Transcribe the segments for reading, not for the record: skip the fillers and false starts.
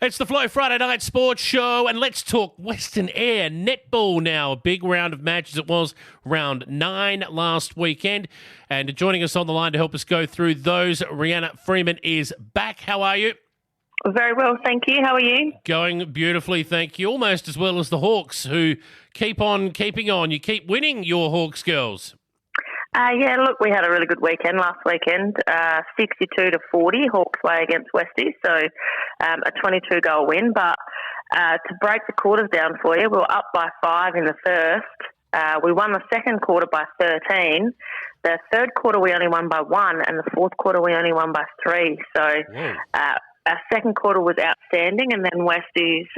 It's the Flow Friday Night Sports Show, and let's talk Western Eyre netball now. A big round of matches. It was round 9 last weekend. And joining us on the line to help us go through those, Reanna Freeman is back. How are you? Very well, thank you. How are you? Going beautifully, thank you. Almost as well as the Hawks, who keep on keeping on. You keep winning, your Hawks girls. Look, we had a really good weekend last weekend, 62-40 Hawks way against Westies, so a 22-goal win. But to break the quarters down for you, we were up by 5 in the first. We won the second quarter by 13. The third quarter we only won by 1, and the fourth quarter we only won by 3. So our second quarter was outstanding, and then Westies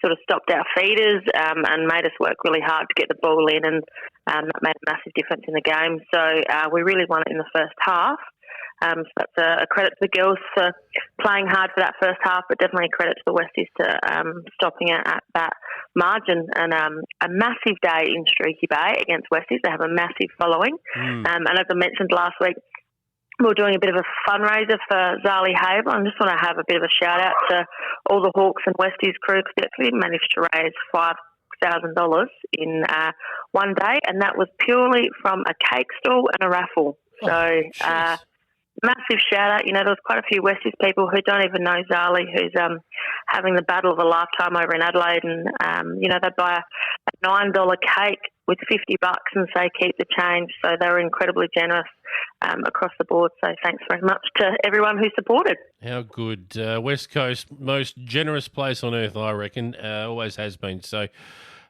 sort of stopped our feeders and made us work really hard to get the ball in, and that made a massive difference in the game. So we really won it in the first half. So that's a credit to the girls for playing hard for that first half, but definitely a credit to the Westies to stopping it at that margin. And a massive day in Streaky Bay against Westies. They have a massive following. And as I mentioned last week, we're doing a bit of a fundraiser for Zali Haber. I just want to have a bit of a shout out to all the Hawks and Westies crew, because we actually managed to raise $5,000 in one day, and that was purely from a cake stall and a raffle. So massive shout out. You know, there was quite a few Westies people who don't even know Zali, who's having the battle of a lifetime over in Adelaide, and they'd buy a $9 cake with $50 and say keep the change. So they were incredibly generous across the board. So thanks very much to everyone who supported. How good. West Coast, most generous place on earth, I reckon. Always has been. So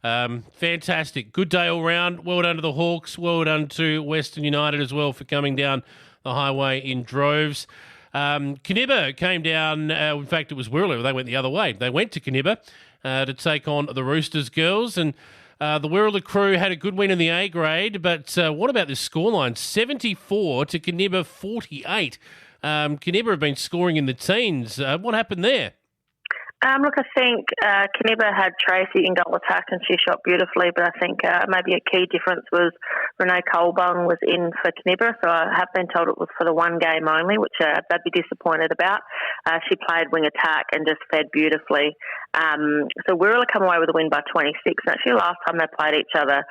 fantastic. Good day all round. Well done to the Hawks. Well done to Western United as well for coming down the highway in droves. Kinniba came down. In fact, it was Wirral. They went the other way. They went to Kinniba to take on the Roosters girls, and the Wirral crew had a good win in the A grade, but what about this scoreline? 74 to Kinniba 48. Kinniba have been scoring in the teens. What happened there? Look, I think Kinniba had Tracy in goal attack and she shot beautifully, but I think maybe a key difference was Renee Colbung was in for Kinniba, so I have been told it was for the one game only, which they'd be disappointed about. She played wing attack and just fed beautifully. So Wirral come away with a win by 26. Actually, last time they played each other,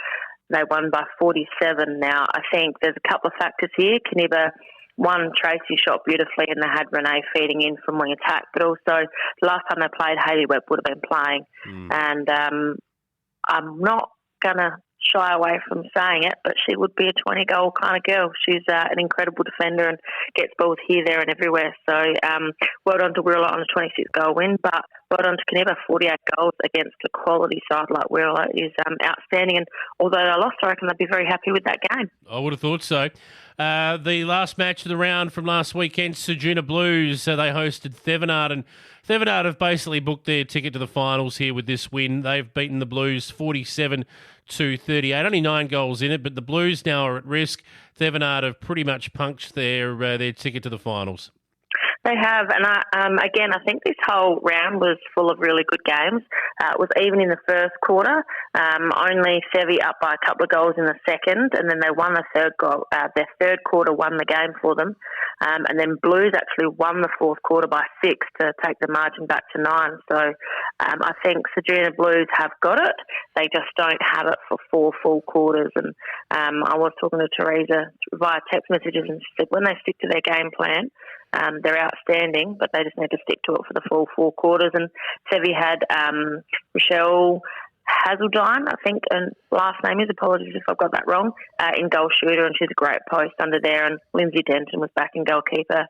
they won by 47. Now, I think there's a couple of factors here. Kinniba, one, Tracy shot beautifully and they had Renee feeding in from wing attack, but also last time they played, Hayley Webb would have been playing. And I'm not going to shy away from saying it, but she would be a 20-goal kind of girl. She's an incredible defender and gets balls here, there and everywhere. So well done to Wirral on a 26-goal win, but well done to Kinniba, 48 goals against a quality side like Wirral is outstanding. And although they lost, I reckon they'd be very happy with that game. I would have thought so. The last match of the round from last weekend, Ceduna Blues, they hosted Thevenard, and Thevenard have basically booked their ticket to the finals here with this win. They've beaten the Blues 47-38. Only 9 goals in it, but the Blues now are at risk. Thevenard have pretty much punched their ticket to the finals. They have, and again, I think this whole round was full of really good games. It was even in the first quarter. Only Sevi up by a couple of goals in the second, and then they won the third goal. Their third quarter won the game for them, and then Blues actually won the fourth quarter by 6 to take the margin back to 9. So I think Ceduna Blues have got it. They just don't have it for 4 full quarters. And I was talking to Teresa via text messages, and she said when they stick to their game plan, they're outstanding, but they just need to stick to it for the full 4 quarters. And Sevi had Rochelle Hazeldine, I think, and last name is, apologies if I've got that wrong, in goal shooter, and she's a great post under there. And Lindsay Denton was back in goalkeeper,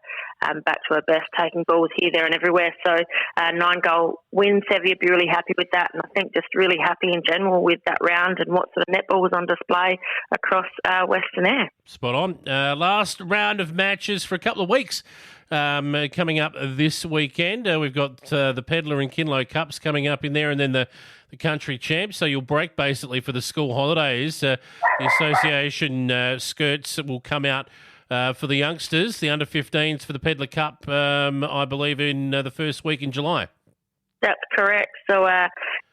back to her best, taking balls here, there and everywhere. So 9-goal win. Sevi would be really happy with that, and I think just really happy in general with that round and what sort of netball was on display across Western Eyre. Spot on. Last round of matches for a couple of weeks. Coming up this weekend, we've got the Pedlar and Kinlow Cups coming up in there, and then the Country Champs. So you'll break basically for the school holidays. The association skirts will come out for the youngsters, the under-15s for the Pedlar Cup, I believe, in the first week in July. That's correct. So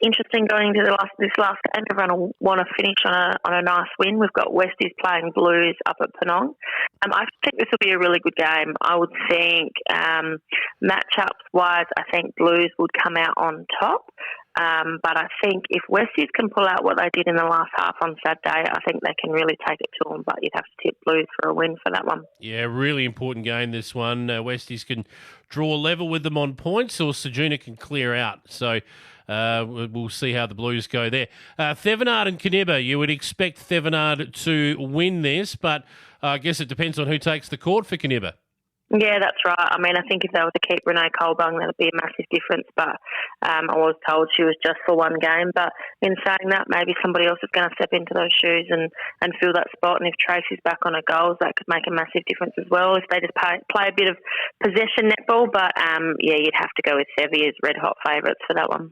interesting going to this last game. Everyone will want to finish on a nice win. We've got Westies playing Blues up at Penong. I think this will be a really good game. I would think matchups wise, I think Blues would come out on top. But I think if Westies can pull out what they did in the last half on Saturday, I think they can really take it to them. But you'd have to tip Blues for a win for that one. Yeah, really important game, this one. Westies can draw level with them on points, or Sajuna can clear out. So we'll see how the Blues go there. Thevenard and Kaniba, you would expect Thevenard to win this, but I guess it depends on who takes the court for Kaniba. Yeah, that's right. I mean, I think if they were to keep Renee Colbung, that would be a massive difference. But I was told she was just for one game. But in saying that, maybe somebody else is going to step into those shoes and fill that spot. And if Tracy's back on her goals, that could make a massive difference as well. If they just play a bit of possession netball. But yeah, you'd have to go with Sevi as red-hot favourites for that one.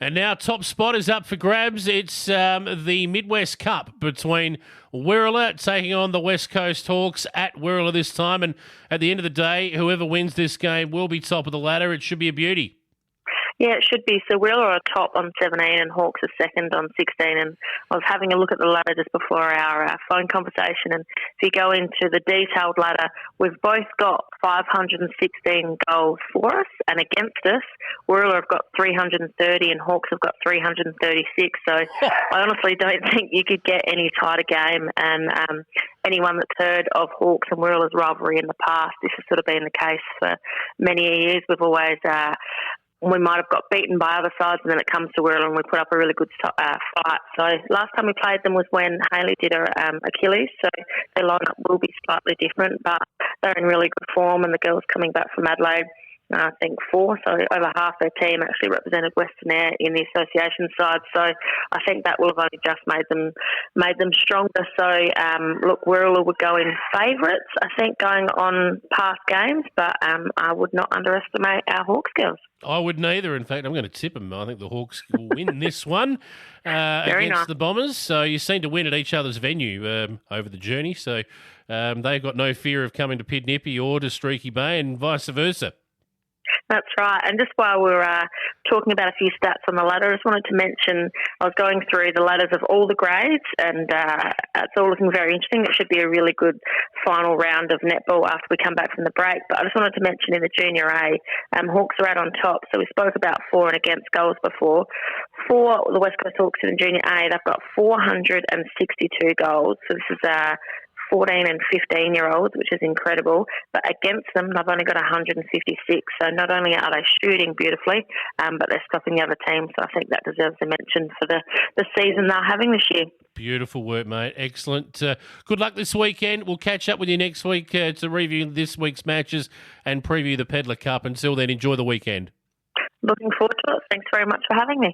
And now top spot is up for grabs. It's the Midwest Cup between Wirrala taking on the West Coast Hawks at Wirrala this time. And at the end of the day, whoever wins this game will be top of the ladder. It should be a beauty. Yeah, it should be. So Wirrala are top on 17 and Hawks are second on 16. And I was having a look at the ladder just before our phone conversation. And if you go into the detailed ladder, we've both got 516 goals for us and against us. Wirrala have got 330 and Hawks have got 336. So I honestly don't think you could get any tighter game. And anyone that's heard of Hawks and Wirrala's rivalry in the past, this has sort of been the case for many years. We've always... we might have got beaten by other sides, and then it comes to Wirrala and we put up a really good fight. So last time we played them was when Hayley did her Achilles, so their lineup will be slightly different, but they're in really good form, and the girls coming back from Adelaide, I think 4, so over half their team actually represented Western Eyre in the association side. So I think that will have only just made them stronger. So look, Wirrala would go in favourites, I think, going on past games, but I would not underestimate our Hawks girls. I wouldn't either. In fact, I'm going to tip them. I think the Hawks will win this one against the Bombers. So you seem to win at each other's venue over the journey. So they've got no fear of coming to Pidnippy or to Streaky Bay and vice versa. That's right. And just while we were talking about a few stats on the ladder, I just wanted to mention I was going through the ladders of all the grades, and it's all looking very interesting. It should be a really good final round of netball after we come back from the break. But I just wanted to mention in the Junior A, Hawks are out on top. So we spoke about for and against goals before. For the West Coast Hawks in the Junior A, they've got 462 goals. So this is 14 and 15-year-olds, which is incredible. But against them, they've only got 156. So not only are they shooting beautifully, but they're stopping the other team. So I think that deserves a mention for the season they're having this year. Beautiful work, mate. Excellent. Good luck this weekend. We'll catch up with you next week to review this week's matches and preview the Pedlar Cup. Until then, enjoy the weekend. Looking forward to it. Thanks very much for having me.